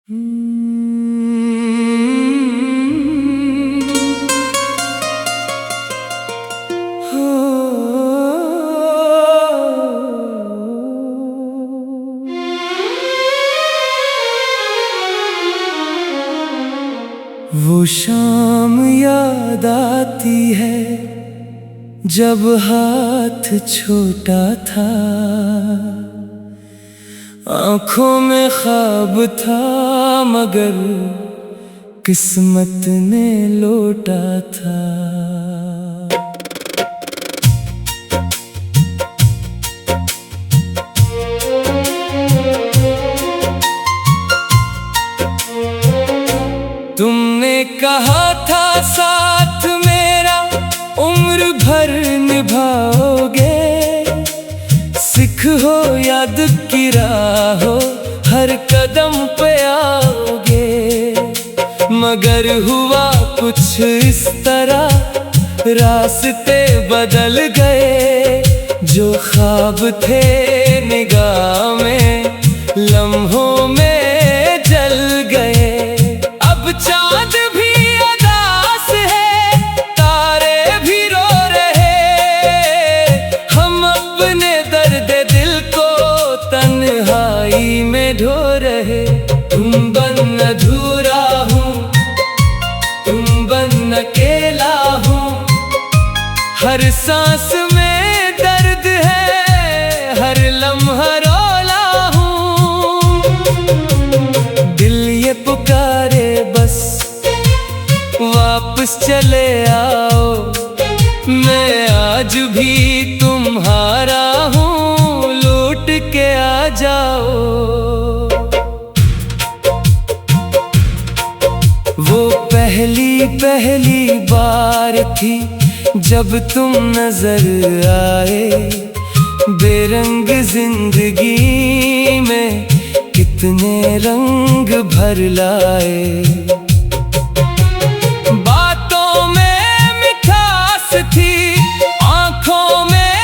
वो शाम याद आती है जब हाथ छोटा था, आंखों में ख्वाब था मगर किस्मत ने लौटा था। तुमने कहा था साथ मेरा उम्र भर निभाओगे, सिख हो याद की राह हो हर कदम पे आओगे। मगर हुआ कुछ इस तरह रास्ते बदल गए, जो ख्वाब थे निगाह में लम्हों में जल गए। अब चाँद भी अदास है, तारे भी रो रहे, हम अपने दर्द दिल को तन्हाई में ढो रहे। तुम बन अधूरा हूँ, तुम बन अकेला हूँ, हर सांस में दर्द है, हर लम्हा रोला हूँ। दिल ये पुकारे बस वापस चले आओ, मैं आज भी तुम्हारा हूँ, लौट के आ जाओ। वो पहली बार थी जब तुम नजर आए, बेरंग जिंदगी में कितने रंग भर लाए। बातों में मिठास थी, आंखों में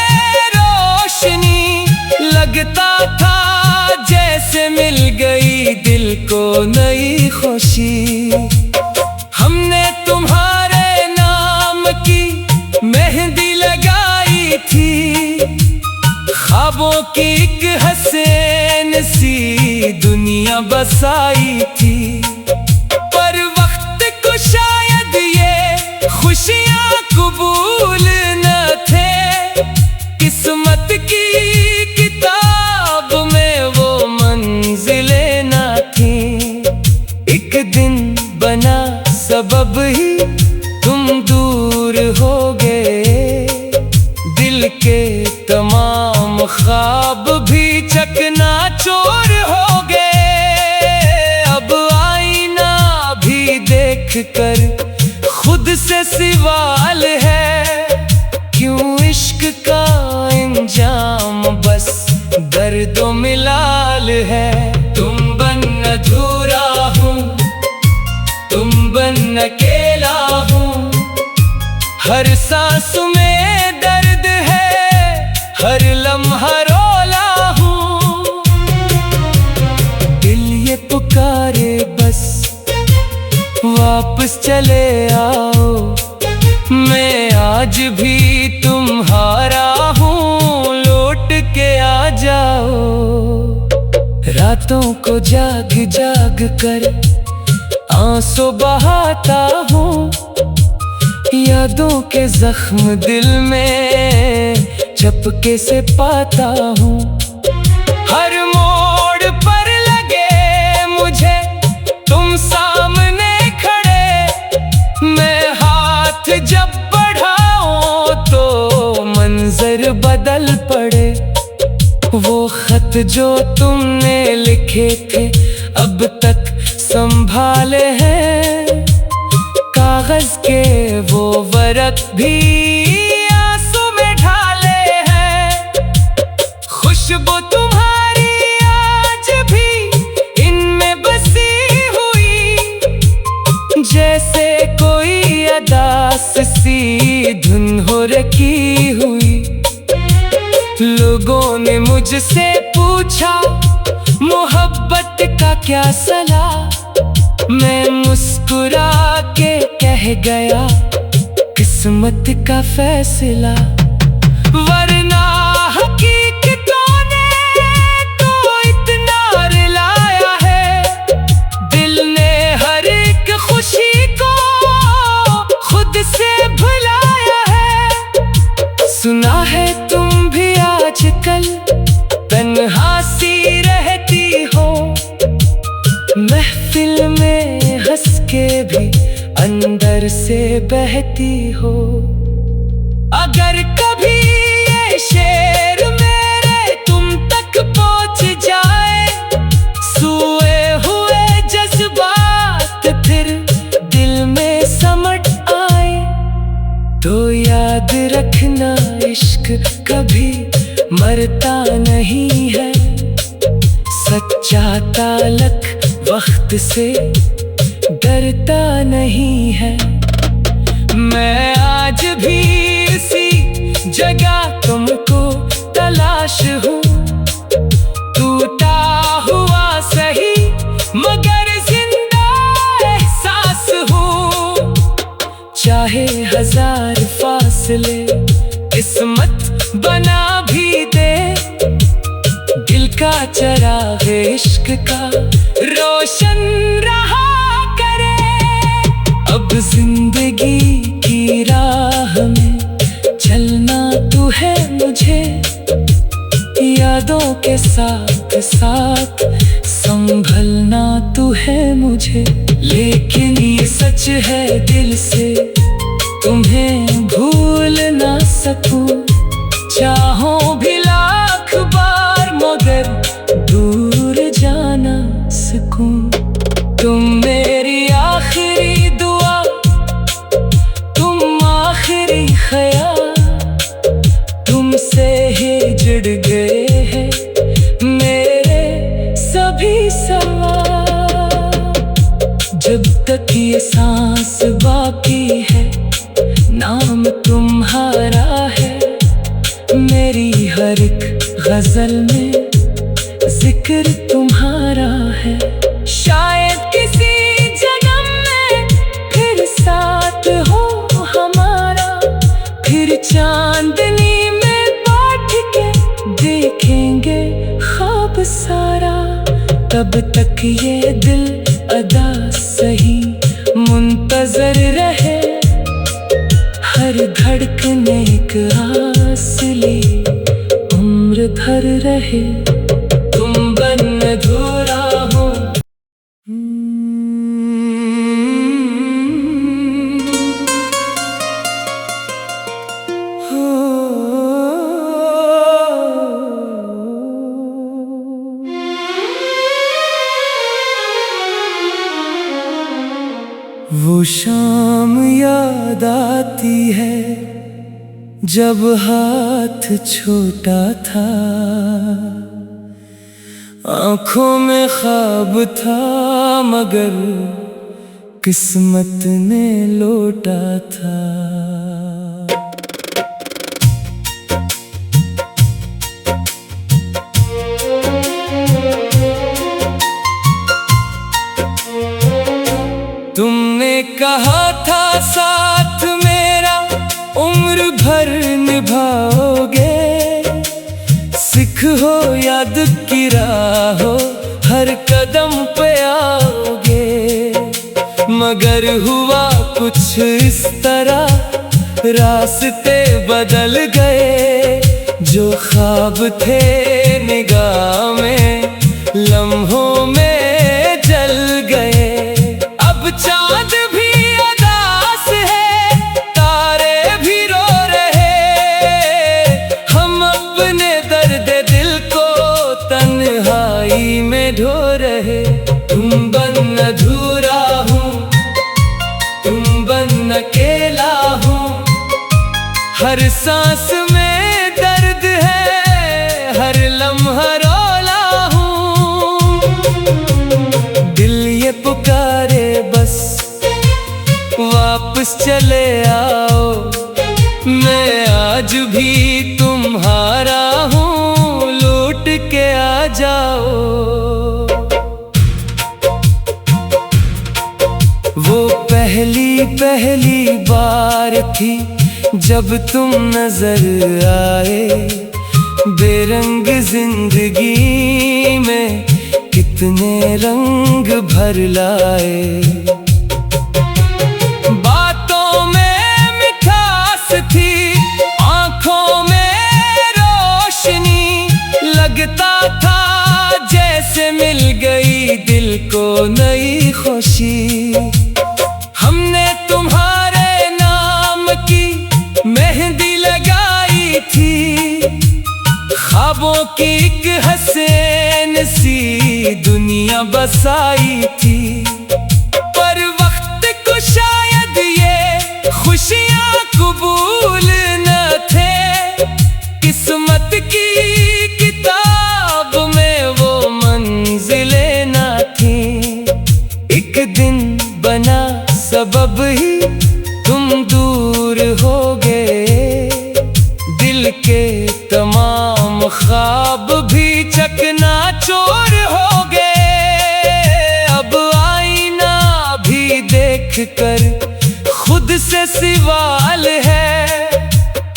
रोशनी, लगता था जैसे मिल गई दिल को नई खुशी। हमने तुम्हारे नाम की मेहंदी लगाई थी, ख्वाबों की एक हसीन सी दुनिया बसाई थी। पर वक्त को शायद ये खुशियाँ कबूल न थे, किस्मत की किताब में वो मंजिलें न थी। एक दिन बना सबब ही तुम दूर हो गए, दिल के तमाम ख्वाब भी चकनाचूर हो गए। अब आईना भी देख कर खुद से सवाल है, क्यों इश्क का इंजाम बस दर्दों मिलाल है। तुम बन अधूरा हूँ, तुम बन अकेला हूँ, हर सांस में दर्द है, हर लम्हा रोला हूँ। दिल ये पुकारे बस वापस चले आओ, मैं आज भी तुम्हारा हूँ, लौट के आ जाओ। रातों को जाग जाग कर आंसू बहाता हूँ, यादों के जख्म दिल में चपके से पाता हूँ। हर मोड़ पर लगे मुझे तुम सामने खड़े, मैं हाथ जब बढ़ाऊं तो मंजर बदल पड़े। वो खत जो तुमने लिखे थे अब तक संभाले हैं, कागज के वो वर्क भी आंसू में ढाले हैं। खुशबू तुम्हारी आज भी इनमें बसी हुई, जैसे कोई अदास सी धुन हो रखी हुई। लोगों ने मुझसे पूछा मोहब्बत का क्या सलाह, मैं मुस्कुरा के कह गया किस्मत का फैसला, वरना हकीकतों ने तो इतना रुलाया है। दिल ने हर एक खुशी को खुद से भुलाया है। सुना है तुम भी आजकल तन्हा सी रहती हो, महफिल में हंस के भी अंदर से बहती हो। अगर कभी ये शेर मेरे तुम तक पहुंच जाए, सोए हुए जज्बात फिर दिल में समट आए, तो याद रखना इश्क कभी मरता नहीं है। सच्चा ताल्लुक वक्त से डरता नहीं है। मैं आज भी इसी जगह तुमको तलाश हूँ, टूटा हुआ सही मगर जिंदा एहसास हूँ। चाहे हजार फासले किस्मत बना भी दे, दिल का चराग इश्क का रोशन रहा करे। अब जिंदगी की राह में चलना तू है मुझे, यादों के साथ साथ संभलना तू है मुझे। लेकिन ये सच है दिल से तुम्हें भूल ना सकूं, चाहों भी लाख बार मगर दूर जाना सकूं। तुम मेरी आखिरी दुआ, तुम आखिरी ख्याल, तुमसे ही जुड़ गए हैं मेरे सभी सवाल। जब तक ये सांस बाकी है नाम तुम्हारा है, मेरी हर एक गजल में जिक्र तुम्हारा है। शायद किसी जन्म में फिर साथ हो हमारा, फिर चांदनी में बैठ के देखेंगे ख्वाब सारा। तब तक ये दिल अदा सही मुंतजर रहे, हर धड़कन एक आस ले उम्र भर रहे। तुम बन अधूरा हो। वो शाम याद आती है जब हाथ छोटा था, आंखों में ख्वाब था मगर किस्मत ने लौटा था। तुमने कहा था साथ मेरा उम्र भर निभाओगे, सिख हो याद की राह हो हर कदम पे आओगे। मगर हुआ कुछ इस तरह रास्ते बदल गए, जो ख्वाब थे निगाह में लम्हों में जल गए। अब चाँद भी अदास है, तारे भी रो रहे, हम अपने दर्द दिल को तन्हाई में ढो रहे। तुम बन अधूरा हूँ, तुम बन अकेला हूँ, हर सांस में दर्द है, हर लम्हा रोला हूँ। दिल ये पुकारे बस वापस चले आओ, मैं आज भी तुम्हारा हूँ, लौट के आ जाओ। वो पहली पहली बार थी जब तुम नजर आए। बेरंग जिंदगी में कितने रंग भर लाए। बातों में मिठास थी, आंखों में रोशनी, लगता था जैसे मिल गई दिल को नई खुशी। हमने तुम्हारे नाम की मेहंदी लगाई थी, ख्वाबों की एक हसीन सी दुनिया बसाई थी। पर वक्त को शायद ये खुशियां कबूल न थे, किस्मत की किताब में वो मंजिलें न थी। एक दिन बना सबब ही तुम दूर हो गए, दिल के तमाम ख्वाब भी चकनाचूर हो गए। अब आईना भी देख कर खुद से सवाल है,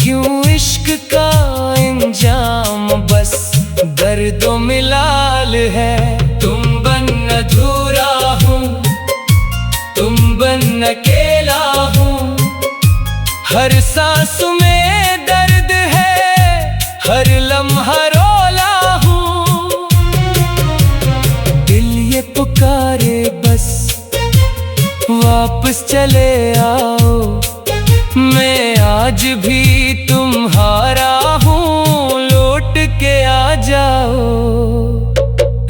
क्यों इश्क का इंजाम बस दर्दों मिलाल है। तुम बन अधूरा हूँ, तुम बन अकेला हूँ, हर सांस में दर्द है, हर लम्हा रोला हूँ। दिल ये पुकारे बस वापस चले आओ, मैं आज भी तुम्हारा हूँ, लौट के आ जाओ।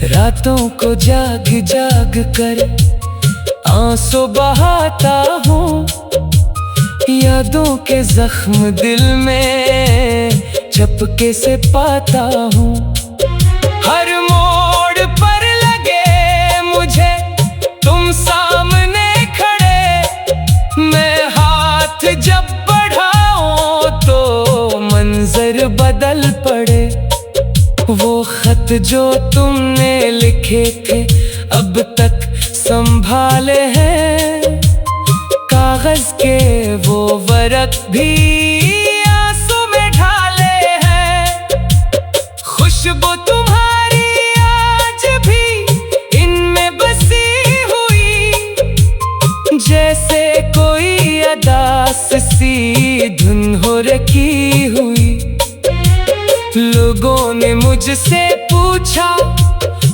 रातों को जाग जाग कर आंसू बहाता हूँ, यादों के जख्म दिल में चपके से पाता हूँ। हर मोड़ पर लगे मुझे तुम सामने खड़े, मैं हाथ जब बढ़ाऊं तो मंजर बदल पड़े। वो खत जो तुमने लिखे थे अब तक संभाले हैं, कागज के वो वर्क भी आंसू में ढाले हैं। खुशबू तुम्हारी आज भी इनमें बसी हुई, जैसे कोई अदास सी धुन हो रखी हुई। लोगों ने मुझसे पूछा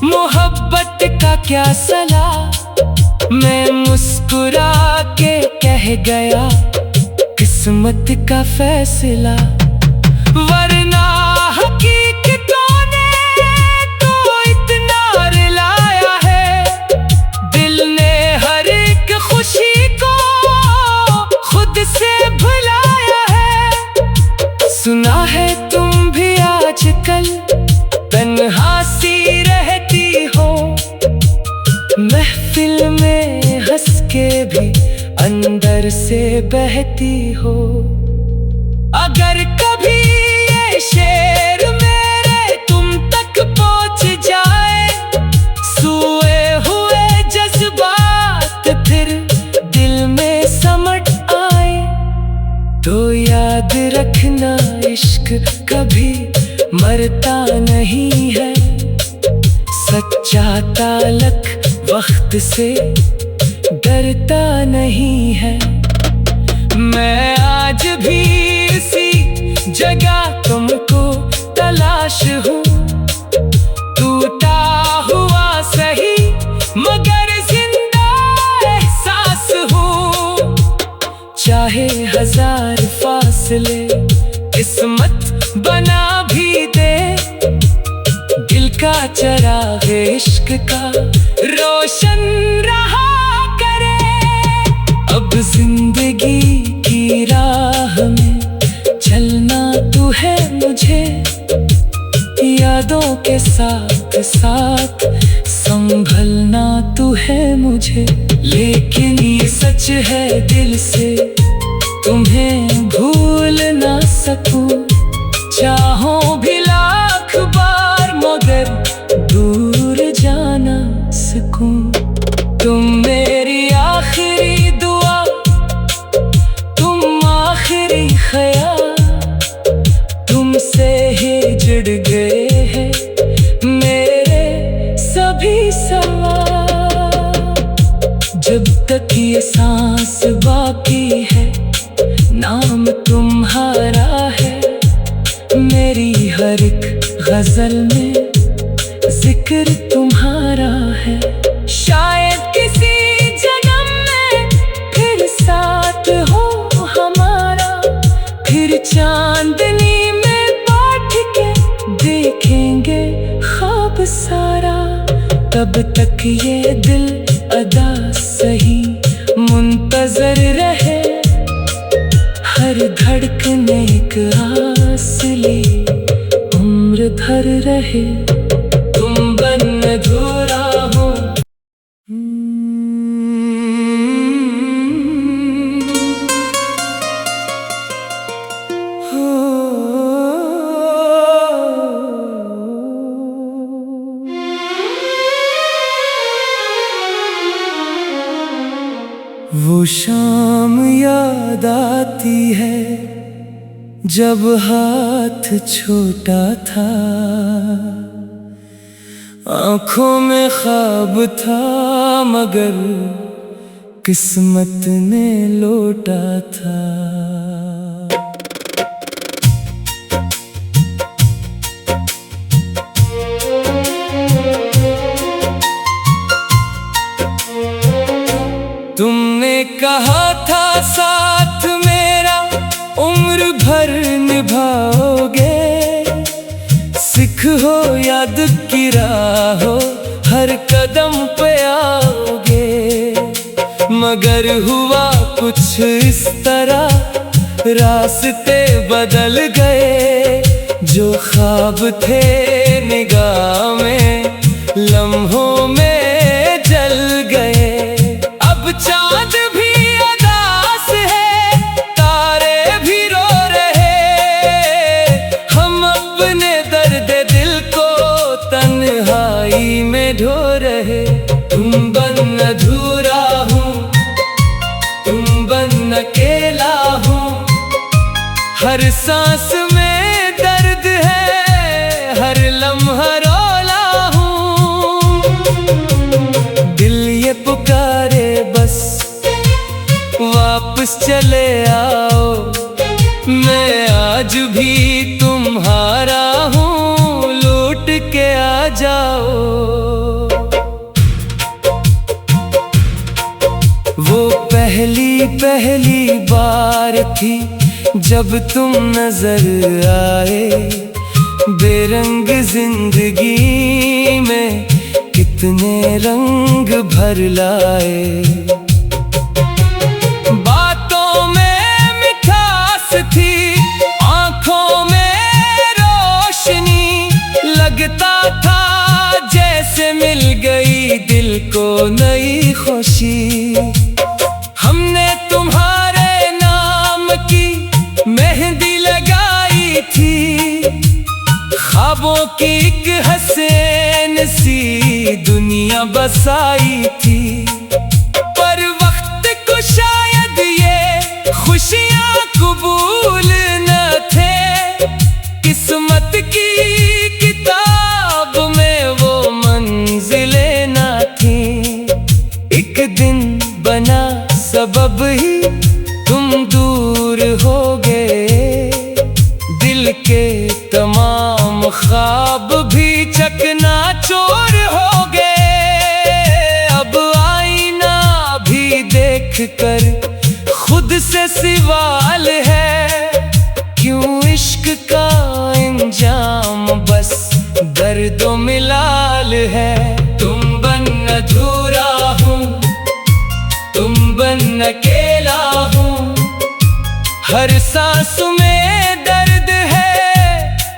मोहब्बत का क्या सला, मैं मुस्कुरा के कह गया किस्मत का फैसला। वरना हकीकतों ने तो इतना रुलाया है, दिल ने हर एक खुशी को खुद से भुलाया है। सुना है तुम भी आजकल तन्हा सी रहती हो, महफिल में हंस के भी अंदर से बहती हो। अगर कभी ये शेर मेरे तुम तक पहुंच जाए, सोए हुए जज्बात फिर दिल में समट आए, तो याद रखना इश्क कभी मरता नहीं है। सच्चा ताल्लुक वक्त से डरता नहीं है। मैं आज भी इसी जगह तुमको तलाश हूँ, टूटा हुआ सही मगर जिंदा एहसास हूँ। चाहे हजार फासले किस्मत बना भी दे, दिल का चराग इश्क का रोशन रहा करे। अब जिंदगी की राह में चलना तू है मुझे, यादों के साथ साथ संभलना तू है मुझे। लेकिन ये सच है दिल से तुम्हें भूल ना सकूं, चाहों भी लाख बार मगर दूर जाना सकूं। तुम मेरी आखिरी गजल में जिक्र तुम्हारा है। शायद किसी जन्म में फिर साथ हो हमारा, फिर चांदनी में बैठ के देखेंगे ख्वाब सारा। तब तक ये दिल अदा सही मुंतजर रहे, हर धड़कन एक आस ले उम्र भर रहे। तुम बन अधूरा हो। वो शाम याद आती है जब हाथ छोटा था, आँखों में ख्वाब था मगर किस्मत ने लौटा था। तुमने कहा था साथ मेरा उम्र भर निभाओगे, सिख हो याद की राह हो हर कदम पे आओगे। मगर हुआ कुछ इस तरह रास्ते बदल गए, जो ख्वाब थे निगाह में लम्हों में जल गए। चाँद भी उदास है, तारे भी रो रहे, हम अपने दर्द दिल को तन्हाई में ढो रहे। तुम बन अधूरा हूँ, तुम बन अकेला हूँ, हर सांस में दर्द है, हर लम्हा रोला हूँ। दिल ये पुकारे बस वापस चले आओ, मैं आज भी तुम्हारा हूँ, लौट के आ जाओ। वो पहली बार थी जब तुम नजर आए, बेरंग जिंदगी में कितने रंग भर लाए। बातों में मिठास थी, आंखों में रोशनी, लगता था जैसे मिल गई दिल को नई खुशी। हमने तुम्हारे नाम की मेहंदी लगाई थी, ख्वाबों की एक हसीन सी दुनिया बसाई थी। पर वक्त को शायद ये खुशियाँ कबूल न थे, किस्मत की किताब में वो मंजिलें न थी। एक दिन बना सबब ही तुम दूर हो गए, दिल के तमाम ख्वाब भी चकनाचूर हो गए। अब आईना भी देख कर खुद से सवाल है, क्यों इश्क का इंजाम बस दर्दों मिलाल है। तुम बन अधूरा हूँ, तुम बन अकेला हूँ, हर सांस में दर्द है,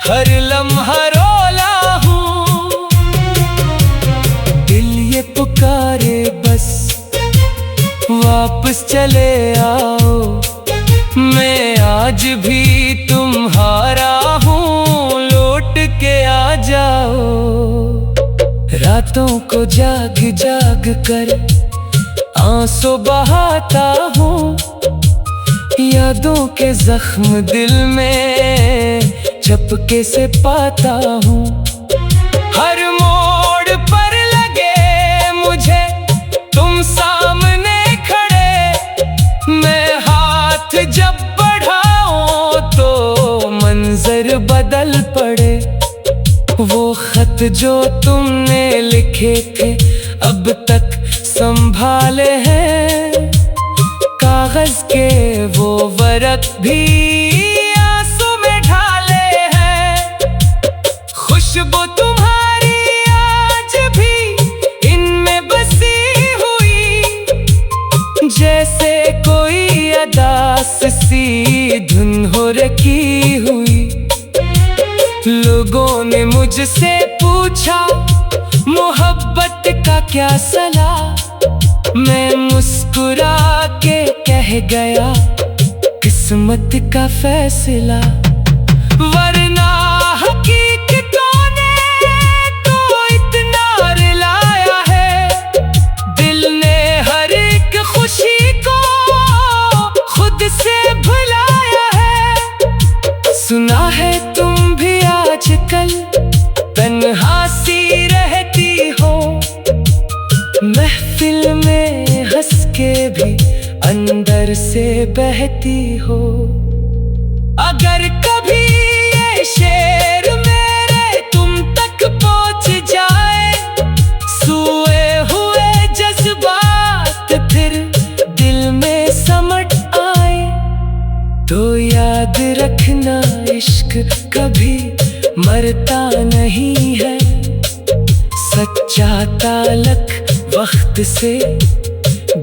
हर लम्हा रोला हूँ। दिल ये पुकारे बस वापस चले आओ, मैं आज भी तुम्हारा हूँ, लौट के आ जाओ। रातों को जाग जाग कर आंसू बहाता हूँ, यादों के जख्म दिल में चपके से पाता हूँ। हर मोड़ पर लगे मुझे तुम सामने खड़े, मैं हाथ जब बढ़ाऊं तो मंजर बदल पड़े। खत जो तुमने लिखे थे अब तक संभाले हैं, कागज के वो वर्क भी आंसू में ढाले हैं। खुशबू तुम्हारी आज भी इनमें बसी हुई, जैसे कोई अदास सी धुन हो रखी हुई। लोगों ने मुझसे पूछा मोहब्बत का क्या सलाह, मैं मुस्कुरा के कह गया किस्मत का फैसला। वरना हकीकतों ने तो इतना रुलाया है, दिल ने हर एक खुशी को खुद से भुलाया है। सुना है तुम भी आजकल तन्हा सी रहती हो, महफिल में हंस के भी अंदर से बहती हो। अगर कभी ये शेर मेरे तुम तक पहुंच जाए, सोए हुए जज्बात फिर दिल में समट आए, तो याद रखना इश्क कभी मरता नहीं है। सच्चा ताल्लुक वक्त से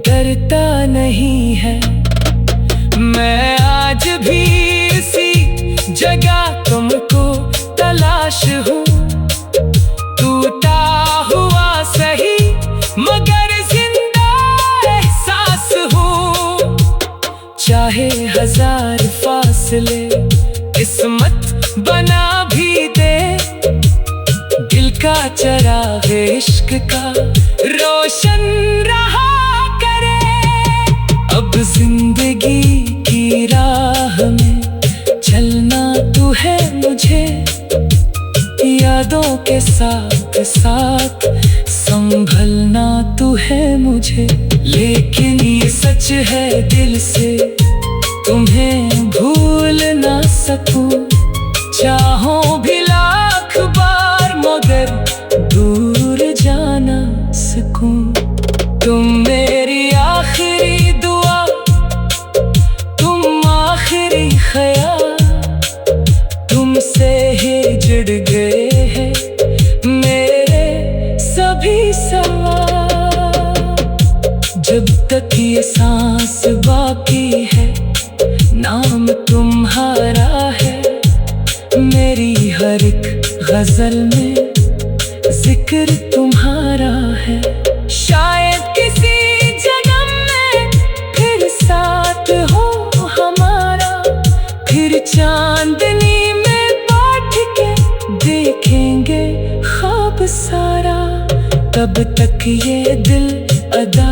डरता नहीं है। मैं आज भी इसी जगह तुमको तलाश हूँ, टूटा हुआ सही मगर जिंदा एहसास हूँ। चाहे हजार फासले किस्मत बना भी दे, दिल का चराग इश्क का रोशन रहा करे। अब जिंदगी की राह में चलना तू है मुझे, यादों के साथ साथ संभलना तू है मुझे। लेकिन ये सच है दिल से तुम्हें भूल ना सकूं, चाहों भी लाख बार मगर दूर जाना सकूं। तुम मेरी आखिरी दुआ, तुम आखिरी ख्याल, तुमसे ही जुड़ गए हैं मेरे सभी सवाल। जब तक ये सांस बाकी है नाम तुम्हारा है, मेरी हर एक गजल में जिक्र तुम्हारा है। शायद किसी जन्म में फिर साथ हो हमारा, फिर चांदनी में बैठ के देखेंगे ख्वाब सारा। तब तक ये दिल अदा